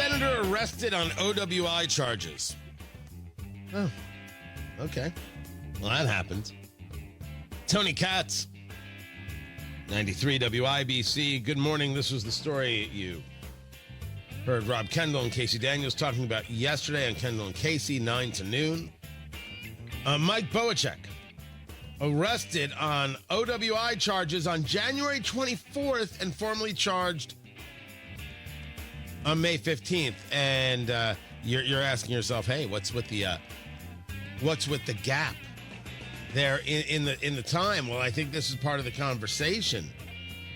Senator arrested on OWI charges. Oh, okay. Well, that happened. Tony Katz, 93 WIBC. Good morning. This was the story you heard Rob Kendall and Casey Daniels talking about yesterday on Kendall and Casey, 9 to noon. Mike Boacek, arrested on OWI charges on January 24th and formally charged on May 15th. And you're asking yourself, hey, what's with the gap there in the time? Well, I think this is part of the conversation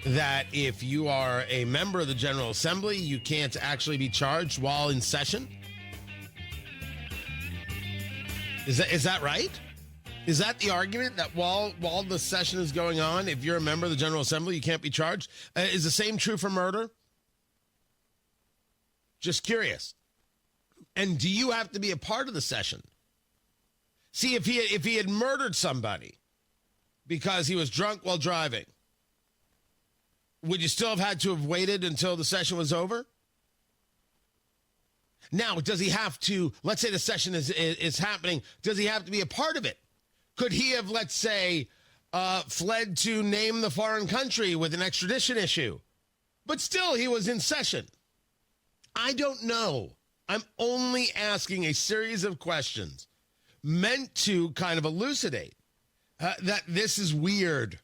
that if you are a member of the General Assembly, you can't actually be charged while in session. Is that right? Is that the argument, that while the session is going on, if you're a member of the General Assembly, you can't be charged? Is the same true for murder? Just curious. And do you have to be a part of the session? See, if he had murdered somebody because he was drunk while driving, would you still have had to have waited until the session was over? Now, does he have to, let's say the session is happening, does he have to be a part of it? Could he have, let's say, fled to name the foreign country with an extradition issue? But still, he was in session. I don't know. I'm only asking a series of questions meant to kind of elucidate that this is weird.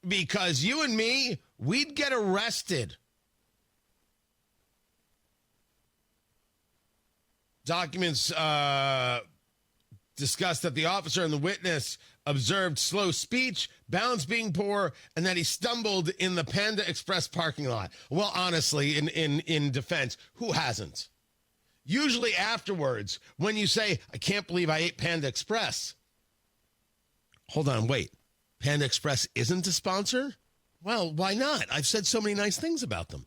Because you and me, we'd get arrested. Documents discuss that the officer and the witness observed slow speech, balance being poor, and that he stumbled in the Panda Express parking lot. Well, honestly, in defense, who hasn't? Usually afterwards, when you say, I can't believe I ate Panda Express. Hold on, wait. Panda Express isn't a sponsor? Well, why not? I've said so many nice things about them.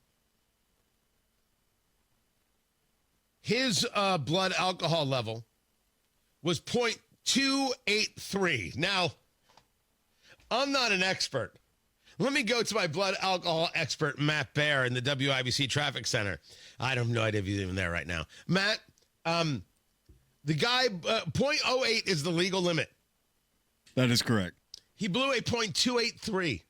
His blood alcohol level was 0.283. Now, I'm not an expert. Let me go to my blood alcohol expert, Matt Baer, in the WIBC Traffic Center. I have no idea if he's even there right now. Matt, the guy, 0.08 is the legal limit. That is correct. He blew a 0.283.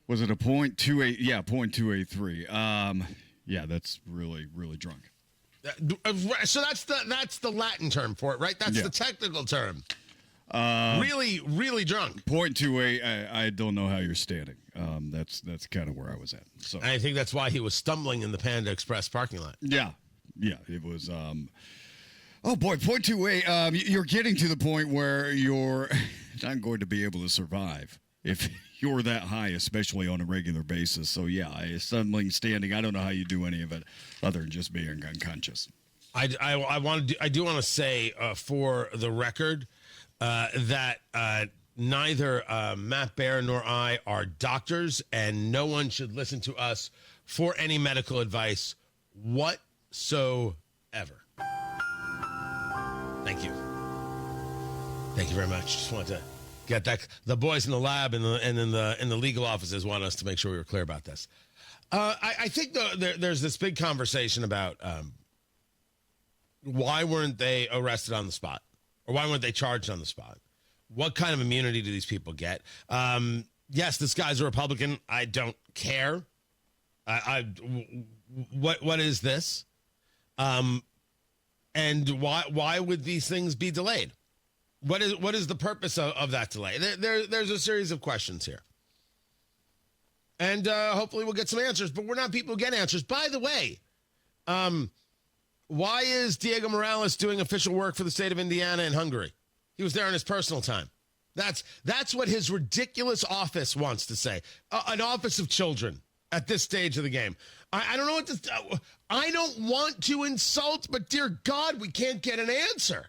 Was it a 0.28? Yeah, 0.283. Yeah, that's really, really drunk. So that's the Latin term for it, right? That's the technical term. Really, really drunk. 0.28. I don't know how you're standing. That's kind of where I was at. So I think that's why he was stumbling in the Panda Express parking lot. Yeah, it was. Oh boy, 0.28. You're getting to the point where you're not going to be able to survive if you're that high, especially on a regular basis. So yeah, stumbling, standing. I don't know how you do any of it other than just being unconscious. I do want to say for the record that neither Matt Baer nor I are doctors, and no one should listen to us for any medical advice whatsoever. Thank you. Thank you very much. Just wanted to get that. The boys in the lab and in the legal offices want us to make sure we were clear about this. I think there's this big conversation about why weren't they arrested on the spot, or why weren't they charged on the spot? What kind of immunity do these people get? Yes, this guy's a Republican. I don't care. What is this? And why would these things be delayed? What is the purpose of that delay? There's a series of questions here. And hopefully we'll get some answers, but we're not people who get answers. By the way, why is Diego Morales doing official work for the state of Indiana and Hungary? He was there in his personal time. That's what his ridiculous office wants to say. An office of children at this stage of the game. I don't know what to... I don't want to insult, but dear God, we can't get an answer.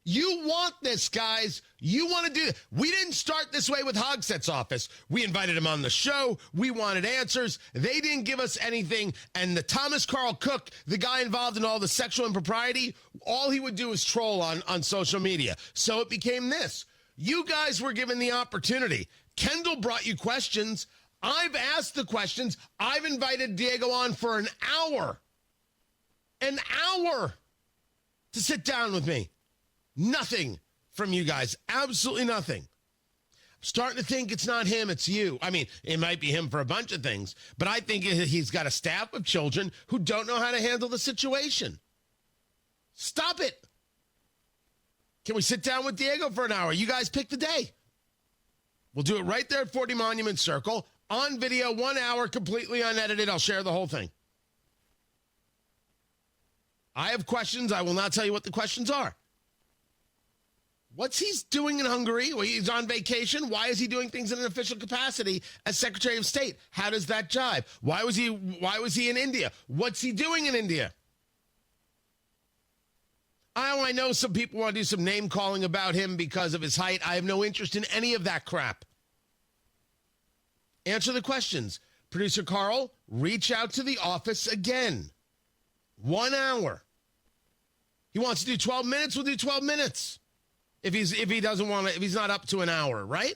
You want this, guys. You want to do it. We didn't start this way with Hogsett's office. We invited him on the show. We wanted answers. They didn't give us anything. And the Thomas Carl Cook, the guy involved in all the sexual impropriety, all he would do is troll on social media. So it became this. You guys were given the opportunity. Kendall brought you questions. I've asked the questions. I've invited Diego on for an hour. An hour to sit down with me. Nothing from you guys. Absolutely nothing. I'm starting to think it's not him, it's you. I mean, it might be him for a bunch of things, but I think he's got a staff of children who don't know how to handle the situation. Stop it. Can we sit down with Diego for an hour? You guys pick the day. We'll do it right there at 40 Monument Circle. On video, 1 hour, completely unedited. I'll share the whole thing. I have questions. I will not tell you what the questions are. What's he doing in Hungary? Well, he's on vacation. Why is he doing things in an official capacity as Secretary of State? How does that jive? Why was he in India? What's he doing in India? I know some people want to do some name calling about him because of his height. I have no interest in any of that crap. Answer the questions. Producer Carl, reach out to the office again. 1 hour. He wants to do 12 minutes, we'll do 12 minutes. If he's not up to an hour, right?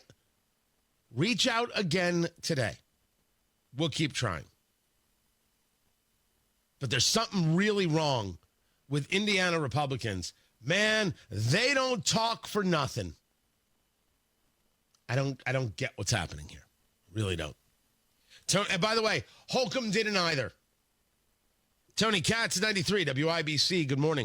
Reach out again today. We'll keep trying. But there's something really wrong with Indiana Republicans. Man, they don't talk for nothing. I don't get what's happening here. Really don't. And by the way, Holcomb didn't either. Tony Katz, 93 WIBC. Good morning.